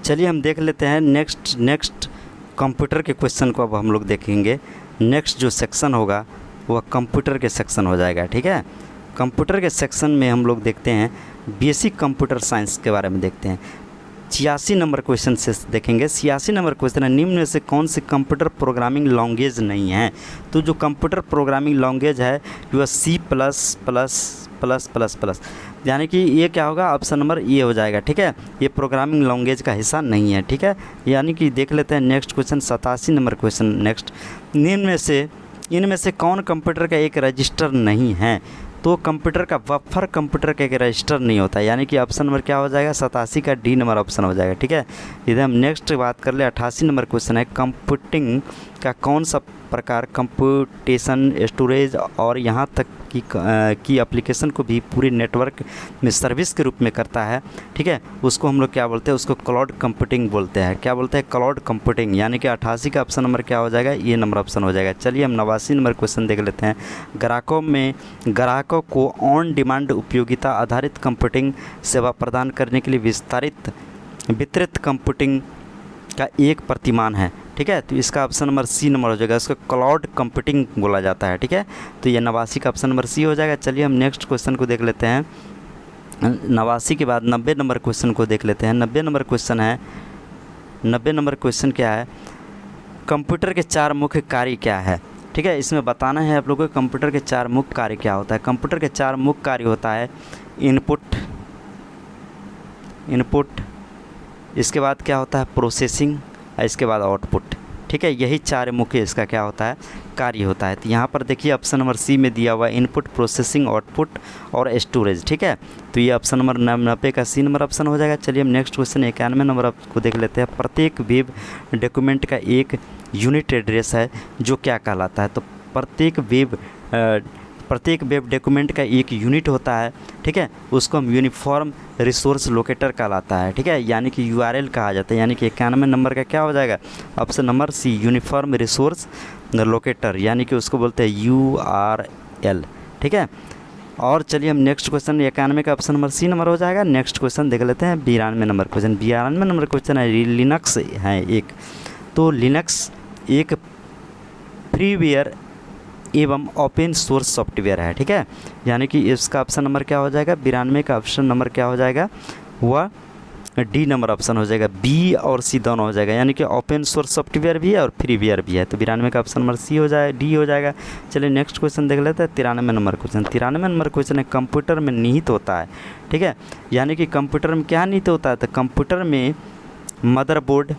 चलिए हम देख लेते हैं नेक्स्ट कंप्यूटर के क्वेश्चन को अब हम लोग देखेंगे। नेक्स्ट जो सेक्शन होगा वह कंप्यूटर के सेक्शन हो जाएगा। ठीक है, कंप्यूटर के सेक्शन में हम लोग देखते हैं बेसिक कंप्यूटर साइंस के बारे में देखते हैं। 86 नंबर क्वेश्चन से देखेंगे। 86 नंबर क्वेश्चन है, निम्न में से कौन सी कंप्यूटर प्रोग्रामिंग लैंग्वेज नहीं है। तो जो कंप्यूटर प्रोग्रामिंग लैंग्वेज है वह C++++++, यानी कि ये क्या होगा, ऑप्शन नंबर ए हो जाएगा। ठीक है, ये प्रोग्रामिंग लैंग्वेज का हिस्सा नहीं है। ठीक है, यानी कि देख लेते हैं next question 87 number question. Next, इनमें से कौन कंप्यूटर का एक रजिस्टर नहीं है। तो कंप्यूटर का बफर कंप्यूटर का एक रजिस्टर नहीं होता है, यानी कि ऑप्शन नंबर क्या हो जाएगा 87 का डी नंबर ऑप्शन हो जाएगा। ठीक है, इधर हम नेक्स्ट बात कर ले 88 नंबर क्वेश्चन है, कंप्यूटिंग का कौन सा प्रकार कंप्यूटेशन, स्टोरेज और यहाँ तक की एप्लीकेशन को भी पूरे नेटवर्क में सर्विस के रूप में करता है। ठीक है, उसको हम लोग क्या बोलते हैं, उसको क्लाउड कंप्यूटिंग बोलते हैं। क्या बोलते हैं, क्लाउड कंप्यूटिंग, यानी कि 88 का ऑप्शन नंबर क्या हो जाएगा, ये नंबर ऑप्शन हो जाएगा। चलिए हम 89 नंबर क्वेश्चन देख लेते हैं। ग्राहकों को ऑन डिमांड उपयोगिता आधारित कंप्यूटिंग सेवा प्रदान करने के लिए वितरित कंप्यूटिंग का एक प्रतिमान है। ठीक है, तो इसका ऑप्शन नंबर सी नंबर हो जाएगा, इसको क्लाउड कंप्यूटिंग बोला जाता है। ठीक है, तो ये 89 का ऑप्शन नंबर सी हो जाएगा। चलिए हम नेक्स्ट क्वेश्चन को देख लेते हैं। 89 के बाद 90 नंबर क्वेश्चन को देख लेते हैं। 90 नंबर क्वेश्चन है, 90 नंबर क्वेश्चन क्या है, कंप्यूटर के 4 मुख्य कार्य क्या है। ठीक है, इसमें बताना है आप लोगों को कंप्यूटर के 4 मुख्य कार्य क्या होता है। कंप्यूटर के 4 मुख्य कार्य होता है इनपुट, इसके बाद क्या होता है प्रोसेसिंग, इसके बाद आउटपुट। ठीक है, यही 4 मुख्य इसका क्या होता है कार्य होता है। तो यहाँ पर देखिए ऑप्शन नंबर सी में दिया हुआ है इनपुट, प्रोसेसिंग, आउटपुट और स्टोरेज। ठीक है, तो ये ऑप्शन नंबर 90 का सी नंबर ऑप्शन हो जाएगा। चलिए हम नेक्स्ट क्वेश्चन 91 नंबर को देख लेते हैं। प्रत्येक वेब डॉक्यूमेंट का एक यूनिट एड्रेस है जो क्या कहलाता है। तो प्रत्येक वेब डॉक्यूमेंट का एक यूनिट होता है। ठीक है, उसको हम यूनिफॉर्म रिसोर्स लोकेटर कहलाता है। ठीक है, यानी कि URL कहा जाता है, यानी कि 91 नंबर का क्या हो जाएगा option number C uniform resource locator, यानी कि उसको बोलते हैं URL। ठीक है, और चलिए हम नेक्स्ट क्वेश्चन 91 का ऑप्शन नंबर सी नंबर हो जाएगा। नेक्स्ट क्वेश्चन देख लेते हैं 92 नंबर क्वेश्चन। 92 नंबर क्वेश्चन है लिनक्स है एक, तो लिनक्स एक फ्रीवेयर एवं ओपन सोर्स सॉफ्टवेयर है, ठीक है। यानी कि इसका ऑप्शन नंबर क्या हो जाएगा, 92 का ऑप्शन नंबर क्या हो जाएगा, वह डी नंबर ऑप्शन हो जाएगा। बी और सी दोनों हो जाएगा, यानी कि ओपन सोर्स सॉफ्टवेयर भी है और फ्रीवेयर भी है। तो 92 का ऑप्शन नंबर सी हो जाए, डी हो जाएगा। चलिए नेक्स्ट क्वेश्चन देख लेते हैं 93 नंबर क्वेश्चन। 93 नंबर क्वेश्चन है कंप्यूटर में निहित होता है, ठीक है। यानी कि कंप्यूटर में क्या निहित होता है, तो कंप्यूटर में मदरबोर्ड,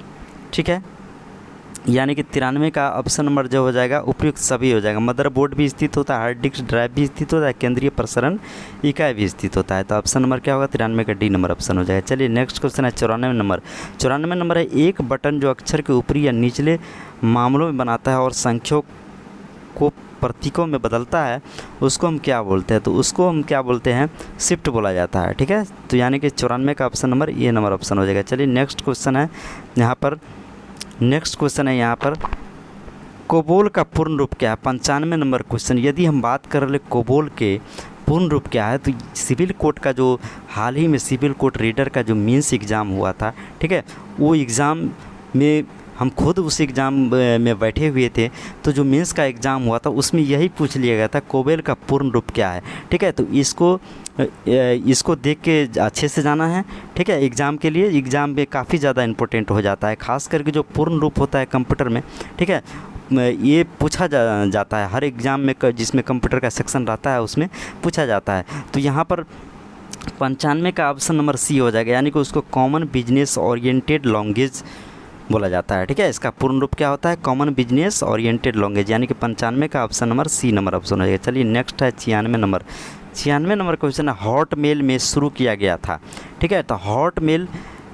ठीक है। यानी कि 93 का ऑप्शन नंबर जो हो जाएगा उपयुक्त सभी हो जाएगा। मदरबोर्ड भी स्थित होता है, हार्ड डिस्क ड्राइव भी स्थित होता है, केंद्रीय प्रसारण इकाई भी स्थित होता है। तो ऑप्शन नंबर क्या होगा, 93 का डी नंबर ऑप्शन हो जाएगा। चलिए नेक्स्ट क्वेश्चन है 94 नंबर। 94 नंबर है एक बटन जो अक्षर के ऊपरी या निचले मामलों में बनाता है और संख्याओं को प्रतीकों में बदलता है, उसको हम क्या बोलते हैं, तो उसको हम क्या बोलते हैं, शिफ्ट बोला जाता है, ठीक है। तो यानी कि 94 का option number A number option हो जाएगा। चलिए नेक्स्ट क्वेश्चन है यहाँ पर, नेक्स्ट क्वेश्चन है यहाँ पर कोबोल का पूर्ण रूप क्या है, 95 नंबर क्वेश्चन। यदि हम बात कर रहे कोबोल के पूर्ण रूप क्या है, तो सिविल कोड का जो हाल ही में सिविल कोड रीडर का जो मेंस एग्ज़ाम हुआ था, ठीक है, वो एग्ज़ाम में हम खुद उस एग्ज़ाम में बैठे हुए थे, तो जो मेंस का एग्ज़ाम हुआ था उसमें यही पूछ लिया गया था कोबोल का पूर्ण रूप क्या है, ठीक है। तो इसको देख के अच्छे से जाना है, ठीक है। एग्ज़ाम के लिए एग्ज़ाम में काफ़ी ज़्यादा इंपॉर्टेंट हो जाता है, खास करके जो पूर्ण रूप होता है कंप्यूटर में, ठीक है, ये पूछा जाता है हर एग्ज़ाम में, जिसमें कंप्यूटर का सेक्शन रहता है उसमें पूछा जाता है। तो यहाँ पर 95 का ऑप्शन नंबर सी हो जाएगा, यानी कि उसको कॉमन बिजनेस ओरिएंटेड लैंग्वेज बोला जाता है, ठीक है। इसका पूर्ण रूप क्या होता है, कॉमन बिजनेस ओरिएंटेड लैंग्वेज, यानी कि 95 का option number C number option हो जाएगा। चलिए नेक्स्ट है 96 नंबर। 96 नंबर क्वेश्चन है हॉटमेल में शुरू किया गया था, ठीक है। तो हॉटमेल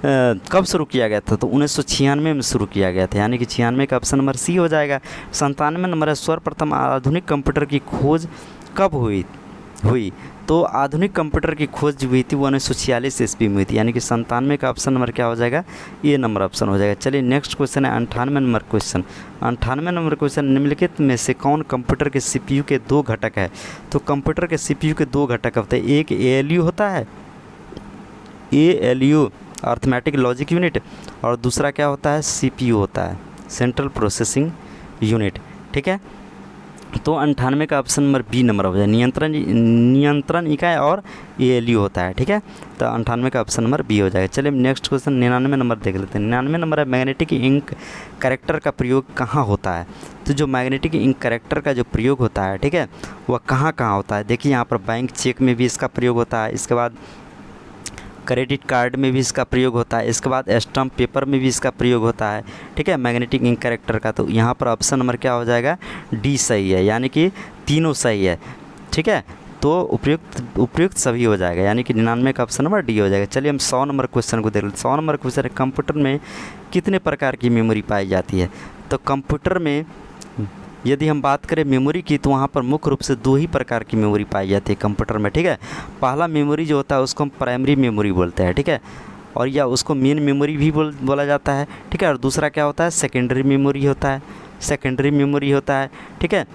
कब शुरू किया गया था, तो 1996 में शुरू किया गया था, यानी कि 96 का ऑप्शन नंबर सी हो जाएगा। 97 नंबर है सर्वप्रथम आधुनिक कंप्यूटर की खोज कब हुई, तो आधुनिक कंप्यूटर की खोज हुई थी 1946 ईस्वी में हुई थी, यानी कि 97 का ऑप्शन नंबर क्या हो जाएगा, ये नंबर ऑप्शन हो जाएगा। चलिए नेक्स्ट क्वेश्चन है 98 नंबर क्वेश्चन। 98 नंबर क्वेश्चन, निम्नलिखित में से कौन कंप्यूटर के सीपीयू के दो घटक है, तो कंप्यूटर के सीपीयू के दो घटक होते हैं, एक एएलयू होता है, एएलयू अर्थमेटिक लॉजिक यूनिट, और दूसरा क्या होता है, सीपीयू होता है, सेंट्रल प्रोसेसिंग यूनिट, ठीक है। तो 98 का ऑप्शन नंबर बी नंबर हो जाए, नियंत्रण इकाई और एएलयू होता है, ठीक है। तो 98 का ऑप्शन नंबर बी हो जाएगा। चलिए नेक्स्ट क्वेश्चन 99 नंबर देख लेते हैं। 99 नंबर है मैग्नेटिक इंक कैरेक्टर का प्रयोग कहाँ होता है, तो जो मैग्नेटिक इंक कैरेक्टर का जो प्रयोग होता है, ठीक है, वह कहाँ कहाँ होता है। देखिए यहाँ पर बैंक चेक में भी इसका प्रयोग होता है, इसके बाद क्रेडिट कार्ड में भी इसका प्रयोग होता है, इसके बाद स्टम्प पेपर में भी इसका प्रयोग होता है, ठीक है, मैग्नेटिक इंक कैरेक्टर का। तो यहाँ पर ऑप्शन नंबर क्या हो जाएगा, डी सही है, यानी कि तीनों सही है, ठीक है। तो उपयुक्त सभी हो जाएगा, यानी कि 99 का ऑप्शन नंबर डी हो जाएगा। चलिए हम 100 नंबर क्वेश्चन को देख लेते हैं। 100 नंबर क्वेश्चन है कंप्यूटर में कितने प्रकार की मेमोरी पाई जाती है, तो कंप्यूटर में यदि हम बात करें मेमोरी की, तो वहाँ पर मुख्य रूप से दो ही प्रकार की मेमोरी पाई जाती है कंप्यूटर में, ठीक है। पहला मेमोरी जो होता है उसको हम प्राइमरी मेमोरी बोलते हैं, ठीक है, और या उसको मेन मेमोरी भी बोला जाता है, ठीक है। और दूसरा क्या होता है, सेकेंडरी मेमोरी होता है, ठीक है।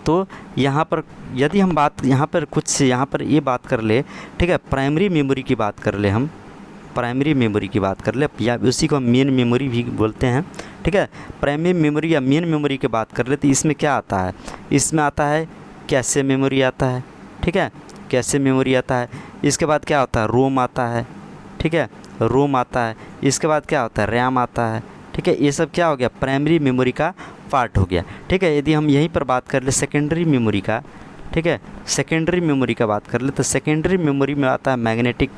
तो यहाँ पर यदि हम बात यहाँ पर ये बात कर ले, ठीक है, प्राइमरी मेमोरी की बात कर ले, हम प्राइमरी मेमोरी की बात कर ले, या उसी को हम मेन मेमोरी भी बोलते हैं, ठीक है। प्राइमरी मेमोरी या मेन मेमोरी की बात कर ले, तो इसमें क्या आता है, इसमें आता है कैशे मेमोरी आता है, ठीक है, कैशे मेमोरी आता है। इसके बाद क्या होता है, रोम आता है, ठीक है, रोम आता है। इसके बाद क्या होता है, रैम आता है, ठीक है। ये सब क्या हो गया, प्राइमरी मेमोरी का पार्ट हो गया, ठीक है। यदि हम यहीं पर बात कर ले सेकेंडरी मेमोरी का, ठीक है, सेकेंडरी मेमोरी का बात कर ले, तो सेकेंडरी मेमोरी में आता है मैग्नेटिक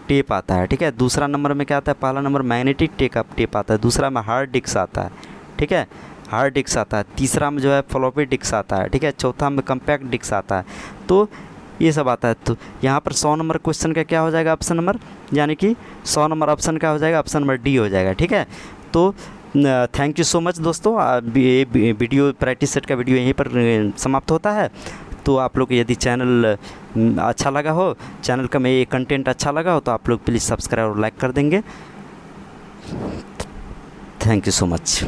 टेप आता है, ठीक है। दूसरा नंबर में क्या आता है, पहला नंबर मैग्नेटिक टेप आता है, दूसरा में हार्ड डिस्क आता है, ठीक है, हार्ड डिस्क आता है, तीसरा में जो है फ्लॉपी डिस्क आता है, ठीक है, चौथा में कम्पैक्ट डिस्क आता है। तो ये सब आता है। तो यहाँ पर 100 नंबर क्वेश्चन का क्या हो जाएगा ऑप्शन नंबर, यानी कि 100 नंबर ऑप्शन का हो जाएगा ऑप्शन नंबर डी हो जाएगा, ठीक है। तो थैंक यू सो मच दोस्तों, ये वीडियो प्रैक्टिस सेट का वीडियो यहीं पर समाप्त होता है। तो आप लोग यदि चैनल अच्छा लगा हो, चैनल का ये कंटेंट अच्छा लगा हो, तो आप लोग प्लीज़ सब्सक्राइब और लाइक कर देंगे। Thank you so much.